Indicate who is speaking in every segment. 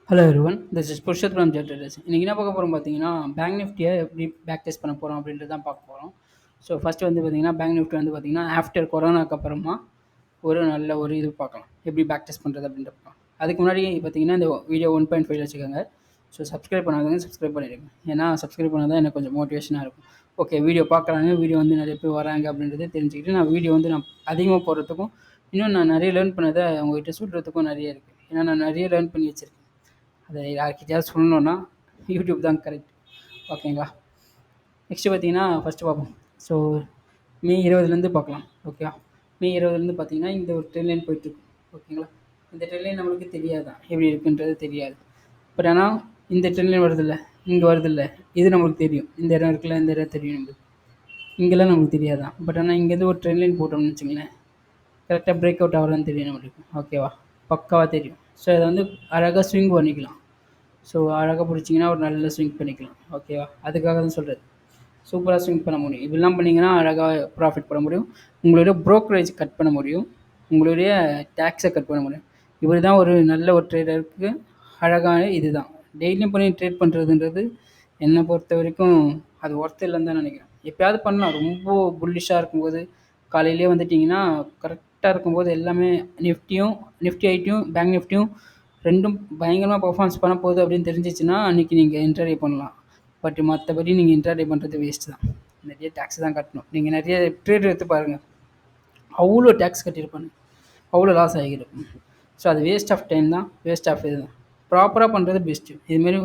Speaker 1: Hello everyone, this is Purushoth from Jet Traders. இன்றைக்கி என்ன பார்க்க போகிறோம் பார்த்தீங்கன்னா, பேங்க் நிஃப்டியை எப்படி பேக் டெஸ்ட் பண்ண போகிறோம் அப்படின்றது தான் பார்க்க போகிறோம். ஸோ ஃபஸ்ட்டு வந்து பார்த்தீங்கன்னா, பேங்க் நிஃப்டி வந்து பார்த்தீங்கன்னா ஆஃப்டர் கொரோனாக்கு அப்புறமா ஒரு நல்ல ஒரு இது பார்க்கலாம், எப்படி பேக் டெஸ்ட் பண்ணுறது அப்படின்ட்டு பார்க்கலாம். அதுக்கு முன்னாடி பார்த்தீங்கன்னா இந்த வீடியோ 1.5 வச்சுக்கோங்க. ஸோ சப்ஸ்கிரைப் பண்ணாதவங்க சப்ஸ்கிரைப் பண்ணிடுங்க. ஏன்னா சப்ஸ்கிரைப் பண்ணால் தான் எனக்கு கொஞ்சம் மோட்டிவேஷனாக இருக்கும். ஓகே, வீடியோ பார்க்குறாங்க, வீடியோ வந்து நிறைய பேர் வராங்க அப்படின்றத தெரிஞ்சுக்கிட்டு நான் வீடியோ வந்து நான் அதிகமாக போடுறதுக்கும், இன்னும் நான் நிறைய லேர்ன் பண்ணதை அவங்ககிட்ட சொல்கிறதுக்கும் நிறைய இருக்குது. ஏன்னா நான் நிறைய லேர்ன் பண்ணி வச்சுருக்கேன். அதை யார்கிட்டயாவது சொல்லணுன்னா யூடியூப் தான் கரெக்ட். ஓகேங்களா? நெக்ஸ்ட்டு பார்த்தீங்கன்னா ஃபஸ்ட்டு பார்ப்போம். ஸோ மே 20லேருந்து பார்க்கலாம். ஓகே, மே 20லேருந்து பார்த்தீங்கன்னா இந்த ஒரு ட்ரெண்ட் லைன் போயிட்டுருக்கு. ஓகேங்களா? இந்த ட்ரெண்ட் லைன் நம்மளுக்கு தெரியாதான் எப்படி இருக்குன்றது தெரியாது. பட் ஆனால் இந்த ட்ரெண்ட் லைன் வருதில்ல, இங்கே வருதில்ல, இது நம்மளுக்கு தெரியும். இந்த இடம் இருக்குல்ல, இந்த இடம் தெரியும் நம்மளுக்கு. இங்கெல்லாம் நம்மளுக்கு தெரியாதான். பட் ஆனால் இங்கேருந்து ஒரு ட்ரெண்ட் லைன் போட்டோம்னு வச்சுங்களேன், கரெக்டாக பிரேக் அவுட் ஆகலான்னு தெரியும் நம்மளுக்கு. ஓகேவா? பக்காவாக தெரியும். ஸோ இதை வந்து அழகாக ஸ்விங் பண்ணிக்கலாம். ஸோ அழகாக பிடிச்சிங்கன்னா ஒரு நல்ல ஸ்விங் பண்ணிக்கலாம். ஓகேவா? அதுக்காக தான் சொல்கிறது. சூப்பராக ஸ்விங் பண்ண முடியும். இப்படிலாம் பண்ணிங்கன்னா அழகாக ப்ராஃபிட் பண்ண முடியும். உங்களுடைய ப்ரோக்கரேஜ் கட் பண்ண முடியும். உங்களுடைய டேக்ஸை கட் பண்ண முடியும். இப்படி தான் ஒரு நல்ல ஒரு ட்ரேடருக்கு அழகான இது தான். டெய்லியும் பண்ணி ட்ரேட் பண்ணுறதுன்றது என்னை பொறுத்த வரைக்கும் அது ஒர்த் இல்லைன்னு தான் நினைக்கிறேன். எப்போயாவது பண்ணலாம். ரொம்ப புல்லிஷாக இருக்கும்போது காலையிலேயே வந்துட்டிங்கன்னா கரெக்டாக இருக்கும்போது எல்லாமே நிஃப்டி ஐடியும் பேங்க் நிஃப்டியும் ரெண்டும் பயங்கரமாக பர்ஃபார்மன்ஸ் பண்ண போகுது அப்படின்னு தெரிஞ்சிச்சுன்னா அன்றைக்கி நீங்கள் இன்ட்ராடே பண்ணலாம். பட் மற்றபடி நீங்கள் இன்ட்ராடே பண்ணுறது வேஸ்ட்டு தான். நிறைய டேக்ஸ் தான் கட்டணும். நீங்கள் நிறைய ட்ரேட் எடுத்து பாருங்கள், அவ்வளோ டேக்ஸ் கட்டியிருப்பாங்க, அவ்வளோ லாஸ் ஆகிருக்கும். ஸோ அது வேஸ்ட் ஆஃப் டைம் தான், வேஸ்ட் ஆஃப் இது தான். ப்ராப்பராக பண்ணுறது பெஸ்ட்டு. இதுமாரி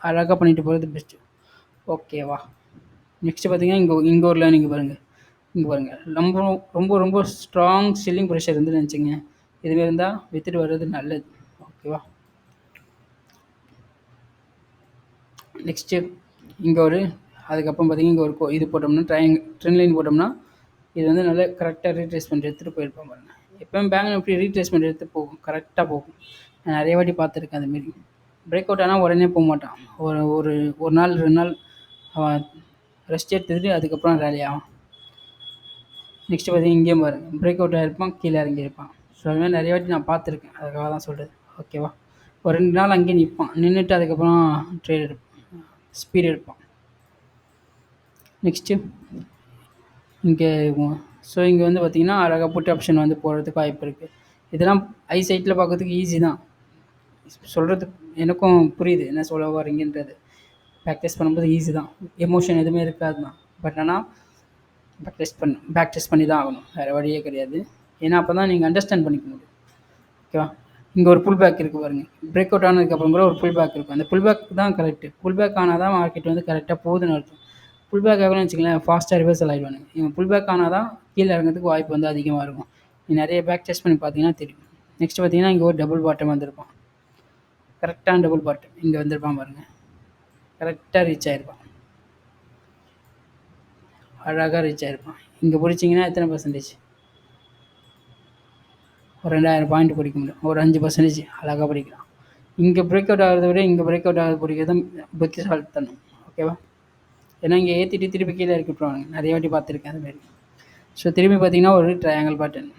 Speaker 1: அழகாக பண்ணிட்டு போகிறது பெஸ்ட்டு. ஓகேவா? நெக்ஸ்ட்டு பார்த்தீங்கன்னா இங்கே ஒரு லேர்னிங் பாருங்கள். இங்கே பாருங்கள், ரொம்ப ரொம்ப ரொம்ப ஸ்ட்ராங் செல்லிங் ப்ரெஷர் இருந்து நினச்சிங்க. இதுமாரி இருந்தால் விற்றுட்டு வர்றது நல்லது. ஓகேவா? நெக்ஸ்ட்டு இங்கே ஒரு அதுக்கப்புறம் பார்த்தீங்கன்னா இங்கே ஒரு இது போட்டோம்னா ட்ரெண்ட் லைன் போட்டோம்னா இது வந்து நல்லா கரெக்டாக ரீட்ரேஸ்மெண்ட் எடுத்துகிட்டு போயிருப்போம் பாருங்கள். எப்போயும் பேங்க் நிஃப்டி ரீட்ரேஸ்மெண்ட் எடுத்து போகும், கரெக்டாக போகும். நான் நிறைய வாட்டி பார்த்துருக்கேன் அதுமாரி. பிரேக் அவுட் ஆனால் உடனே போக மாட்டான். ஒரு ஒரு ஒரு நாள் 2 நாள் அவன் ரெஸ்ட் எடுத்துக்கிட்டு அதுக்கப்புறம் ரேலி ஆகும். நெக்ஸ்ட்டு பார்த்தீங்கன்னா இங்கேயும் பாருங்கள், பிரேக் அவுட் ஆகிருப்பான், கீழே இறங்கியிருப்பான். ஸோ அதுமாதிரி நிறைய வாட்டி நான் பார்த்துருக்கேன். அதுக்காக தான் சொல்கிறது. ஓகேவா? ஒரு 2 நாள் அங்கேயே நிற்பான், நின்றுட்டு அதுக்கப்புறம் ட்ரேட் எடுப்பான், ஸ்பீட் எடுப்பான். நெக்ஸ்ட்டு இங்கே ஸோ இங்கே வந்து பார்த்திங்கன்னா அழகாக புட் ஆப்ஷன் வந்து போடுறதுக்கு வாய்ப்பு இருக்குது. இதெல்லாம் ஐ சைட்டில் பார்க்கறதுக்கு ஈஸி தான். சொல்கிறது எனக்கும் புரியுது என்ன சொல்ல வரீங்கன்றது. ப்ராக்டிஸ் பண்ணும்போது ஈஸி தான், எமோஷன் எதுவுமே இருக்காது தான். பட் ஆனால் பேக் டெஸ்ட் பண்ணி தான் ஆகணும், வேறு வழியே கிடையாது. ஏன்னா அப்போ தான் நீங்கள் அண்டர்ஸ்டாண்ட் பண்ணிக்க முடியும். ஓகேவா? இங்கே ஒரு புல் பேக் இருக்குது பாருங்கள். பிரேக் அவுட் ஆனதுக்கப்புறம் கூட ஒரு புல் பேக் இருக்கும். அந்த புல் பேக் தான் கரெக்டு. புல் பேக் ஆனால் தான் மார்க்கெட் வந்து கரெக்டாக போகுதுன்னு அர்த்தம். புல் பேக் ஆகணும்னு வச்சுக்கலாம், ஃபாஸ்ட்டாக ரிவர்சல் ஆகிடுவானுங்க. இவன் புல் பேக் ஆனால் தான் கீழே இறங்கிறதுக்கு வாய்ப்பு வந்து அதிகமாக இருக்கும். நீ நிறைய பேக் டெஸ்ட் பண்ணி பார்த்தீங்கன்னா தெரியும். நெக்ஸ்ட் பார்த்தீங்கன்னா இங்கே ஒரு டபுள் பாட்டம் வந்திருப்பான். கரெக்டான டபுள் பாட்டம் இங்கே வந்திருப்பான் பாருங்கள். கரெக்டாக ரீச் ஆகிருப்பான், அழகாக ரீச் ஆகிருப்பான். இங்கே பிடிச்சிங்கன்னா எத்தனை பர்சன்டேஜ்? ஒரு 2000 பாயிண்ட் பிடிக்க முடியும். ஒரு 5% அழகாக பிடிக்கலாம். இங்கே பிரேக் அவுட் ஆகிறத விட இங்கே பிரேக் அவுட் ஆகிறது பிடிக்கிறது புத்திசாலித்தனம். ஓகேவா? ஏன்னா இங்கே ஏற்றிட்டு திருப்பி கீழே இறக்கி விட்ருவாங்க. நிறைய வாட்டி பார்த்துருக்கேன் அதுமாரி. ஸோ திரும்பி பார்த்தீங்கன்னா ஒரு ட்ரையாங்கிள் பேட்டர்ன்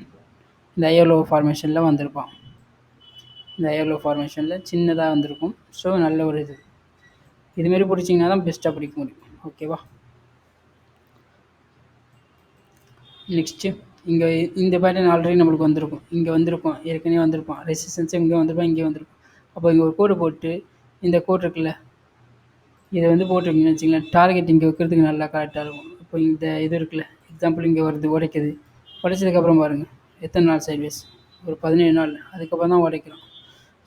Speaker 1: இந்த ஐஎல்ஓ ஃபார்மேஷனில் வந்திருப்பான். இந்த ஐஎல்ஓ ஃபார்மேஷனில் சின்னதாக வந்திருக்கும். ஸோ நல்ல ஒரு இதுமாரி பிடிச்சிங்கன்னா தான் பெஸ்ட்டாக பிடிக்க முடியும். ஓகேவா? நெக்ஸ்ட்டு இங்கே இந்த பேட்டர்ன் ஆல்ரெடி நம்மளுக்கு வந்திருக்கும். இங்கே வந்திருக்கும், ஏற்கனவே வந்திருப்பான். ரெசிஸ்டன்ஸும் இங்கே வந்திருப்பான், இங்கே வந்திருக்கும். அப்போ இங்கே ஒரு கோடு போட்டு இந்த கோடு இருக்குல்ல, இதை வந்து போட்டிருக்கீங்கன்னு வச்சுங்களேன், டார்கெட் இங்கே வைக்கிறதுக்கு நல்லா கரெக்டாக இருக்கும். இப்போ இந்த இது இருக்குல்ல, எக்ஸாம்பிள் இங்கே வருது, உடைக்குது. உடைச்சதுக்கப்புறம் பாருங்கள் எத்தனை நாள் சைட்வேஸ்? ஒரு 17 நாள். அதுக்கப்புறம் தான் உடைக்கிறோம்.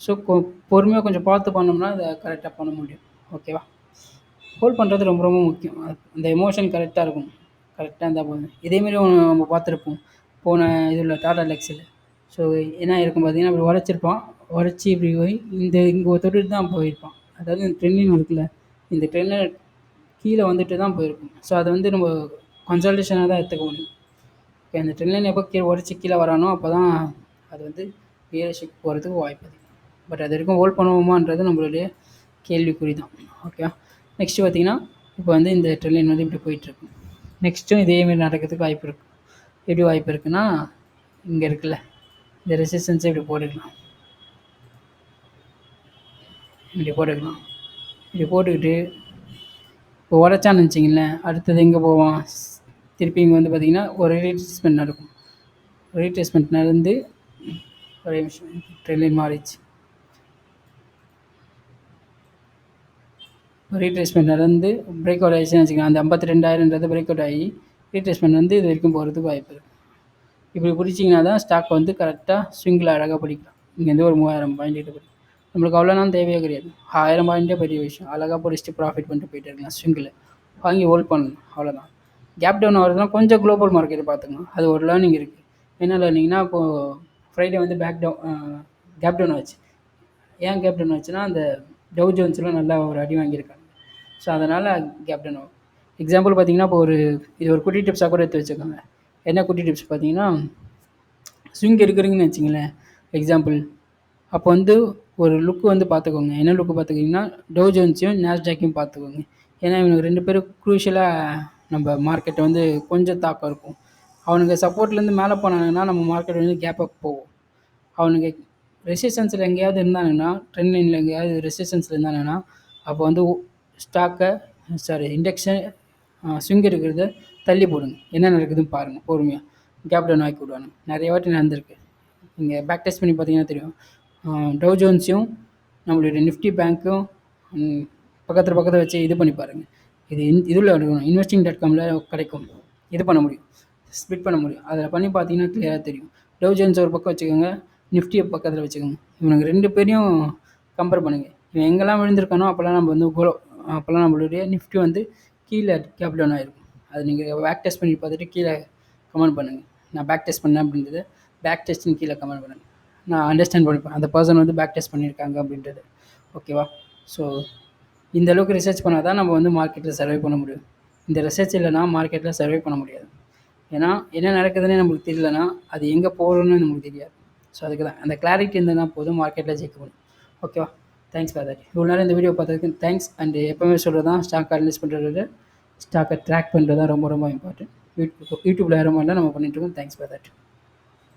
Speaker 1: ஸோ பொறுமையாக கொஞ்சம் பார்த்து பண்ணோம்னா இதை கரெக்டாக பண்ண முடியும். ஓகேவா? ஹோல்ட் பண்ணுறது ரொம்ப ரொம்ப முக்கியம். அந்த எமோஷன் கரெக்டாக இருக்கும். கரெக்டாக இருந்தால் போதும். இதேமாரி நம்ம பார்த்துருப்போம் போன இதில் டாடா லெக்ஸில். ஸோ என்ன இருக்கும் பார்த்தீங்கன்னா, இப்படி உடச்சிருப்பான், உடச்சி இப்படி போய் இங்கே ஒரு தொட்டுட்டு தான் போயிருப்பான். அதாவது இந்த ட்ரெண்டிங் இருக்குல்ல, இந்த ட்ரெண்டில் கீழே வந்துட்டு தான் போயிருக்கும். ஸோ அதை வந்து நம்ம கன்சல்டேஷனாக தான் எடுத்துக்க முடியும். ஓகே, அந்த ட்ரெண்ட்லைன் எப்போ உடச்சி கீழே வரானோ அப்போ தான் அது வந்து ரியலிஸ்டிக் போகிறதுக்கு வாய்ப்பு அதிகம். பட் அது வரைக்கும் ஹோல்ட் பண்ணுவோமான்றது நம்மளுடைய கேள்விக்குறி தான். ஓகேவா? நெக்ஸ்ட்டு பார்த்திங்கன்னா இப்போ வந்து இந்த ட்ரெண்ட்லைன் வந்து இப்படி போயிட்டுருக்கு. நெக்ஸ்ட்டும் இதேமாரி நடக்கிறதுக்கு வாய்ப்பு இருக்குது. எப்படி வாய்ப்பு இருக்குன்னா, இங்கே இருக்குல்ல, இந்த ரெசிஸ்டன்ஸை இப்படி போட்டுக்கலாம். இப்படி போட்டுக்கலாம். இப்படி போட்டுக்கிட்டு இப்போ உடச்சான்னு வச்சிங்களேன், அடுத்தது எங்கே போவான்? திருப்பி இங்கே வந்து பார்த்திங்கன்னா ஒரு ரீட்ரேஸ்மெண்ட் நடக்கும். ரீட்ரேஸ்மெண்ட் நடந்து ஒரே நிமிஷம் ட்ரெயின் மாறிடுச்சு. ரீட்ரேஸ்மெண்ட் நடந்து பிரேக் அவுட் ஆகிடுச்சுன்னு வச்சுக்கலாம். அந்த 52,000ன்றது பிரேக் அவுட் ஆகி ரீட்ரேஸ்மெண்ட் வந்து இது வரைக்கும் போகிறதுக்கு வாய்ப்பு இருக்குது. இப்படி பிடிச்சிங்கன்னா தான் ஸ்டாக் வந்து கரெக்டாக ஸ்விங்கில் அழகாக பிடிக்கலாம். இங்கேருந்து ஒரு 3000 பாயிண்ட் கிட்ட பிடிக்கும். நம்மளுக்கு அவ்வளோலாம் தேவையே கிடையாது. 1000 பாயிண்ட்டே பெரிய விஷயம். அழகாக பிடிச்சிட்டு ப்ராஃபிட் பண்ணிட்டு போயிட்டு இருக்கலாம். ஸ்விங்கில் வாங்கி ஹோல்ட் பண்ணணும், அவ்வளோதான். கேப் டவுன் ஆகிறதுனா கொஞ்சம் குளோபல் மார்க்கெட்டை பார்த்துக்கணும். அது ஒரு லேர்னிங் இருக்குது. என்ன லேர்னிங்னா, இப்போது ஃப்ரைடே வந்து கேப் டவுன் ஆச்சு. ஏன் கேப் டவுன் ஆச்சுன்னா, அந்த டவ் ஜோன்ஸ்லாம் நல்லா ஒரு அடி வாங்கியிருக்காங்க. ஸோ அதனால் கேப் டவுன் ஆகும். எக்ஸாம்பிள் பார்த்தீங்கன்னா, இப்போ இது ஒரு குட்டி டிப்ஸாக கூட எடுத்து வச்சுக்கோங்க. என்ன குட்டி டிப்ஸ் பார்த்தீங்கன்னா, ஸ்விங் இருக்கிறீங்கன்னு வச்சிங்களேன், எக்ஸாம்பிள். அப்போ வந்து ஒரு லுக்கு வந்து பார்த்துக்கோங்க. என்ன லுக்கு பார்த்துக்கிட்டிங்கன்னா, டவ் ஜோன்ஸையும் நாஸ்டாக்கையும் பார்த்துக்கோங்க. ஏன்னா இவனுக்கு 2 பேரும் க்ரூஷியலாக நம்ம மார்க்கெட்டை வந்து கொஞ்சம் தாக்கம் இருக்கும். அவனுங்க சப்போர்ட்லேருந்து மேலே போனாங்கன்னா நம்ம மார்க்கெட் வந்து கேப் அப் போகும். அவனுங்க ரெசிஸ்டன்ஸில் எங்கேயாவது இருந்தானுங்கன்னா, ட்ரெண்ட் லைனில் எங்கேயாவது ரெசிஸ்டன்ஸில் இருந்தானுங்கன்னா, அப்போ வந்து இண்டெக்ஸை ஸ்விங் இருக்கிறத தள்ளி போடுங்க. என்ன நடக்குதுன்னு பாருங்கள் பொறுமையாக. கேப் டவுன் ஆக்கி விடுவானுங்க. நிறைய வாட்டி நடந்திருக்கு. நீங்கள் பேக் டெஸ்ட் பண்ணி பார்த்தீங்கன்னா தெரியும். டவ் ஜோன்ஸையும் நம்மளுடைய நிஃப்டி பேங்க்கும் பக்கத்தில் வச்சு இது பண்ணி பாருங்கள். இது இதில் எடுக்கணும், investing.comல கிடைக்கும். இது பண்ண முடியும், ஸ்பிட் பண்ண முடியும். அதில் பண்ணி பார்த்தீங்கன்னா கிளியராக தெரியும். டவ் ஜோன்ஸ் ஒரு பக்கம் வச்சுக்கோங்க, நிஃப்டியை பக்கத்தில் வச்சுக்கோங்க. இவனுக்கு 2 பேரையும் கம்பேர் பண்ணுங்கள். இவன் எங்கெல்லாம் விழுந்திருக்கானோ அப்போல்லாம் நம்ம வந்து அப்போல்லாம் நம்மளுடைய நிஃப்டி வந்து கீழே கேப் டவுன் ஆகிருக்கும். அது நீங்கள் பேக் டெஸ்ட் பண்ணி பார்த்துட்டு கீழே கமெண்ட் பண்ணுங்கள். நான் பேக் டெஸ்ட் பண்ணேன் அப்படின்றது பேக் டெஸ்ட்னு கீழே கமெண்ட் பண்ணுங்கள். நான் அண்டர்ஸ்டாண்ட் பண்ணிப்பேன் அந்த பர்சன் வந்து பேக் டெஸ்ட் பண்ணியிருக்காங்க அப்படின்றது. ஓகேவா? ஸோ இந்த அளவுக்கு ரிசர்ச் பண்ணால் தான் நம்ம வந்து மார்க்கெட்டில் சர்வே பண்ண முடியும். இந்த ரிசர்ச் இல்லைனா மார்க்கெட்டில் சர்வே பண்ண முடியாது. ஏன்னா என்ன நடக்குதுன்னு நம்மளுக்கு தெரியலனா அது எங்கே போகிறோன்னு நமக்கு தெரியாது. ஸோ அதுக்கு தான் அந்த கிளாரிட்டி இருந்ததுனா போதும், மார்க்கெட்டில் ஜெயிக்க முடியும். ஓகேவா? Thanks for that. இவ்வளோ நேரம் இந்த வீடியோ பார்த்ததுக்கு தேங்க்ஸ். அண்ட் எப்போவுமே சொல்கிறது தான், ஸ்டாக் அனலைஸ் பண்ணுறது, ஸ்டாக்கை ட்ராக் பண்ணுறது தான் ரொம்ப ரொம்ப இம்பார்ட்டன்ட். யூடியூப்பில் யாரும் நம்ம பண்ணிகிட்ருக்கோம். Thanks for that.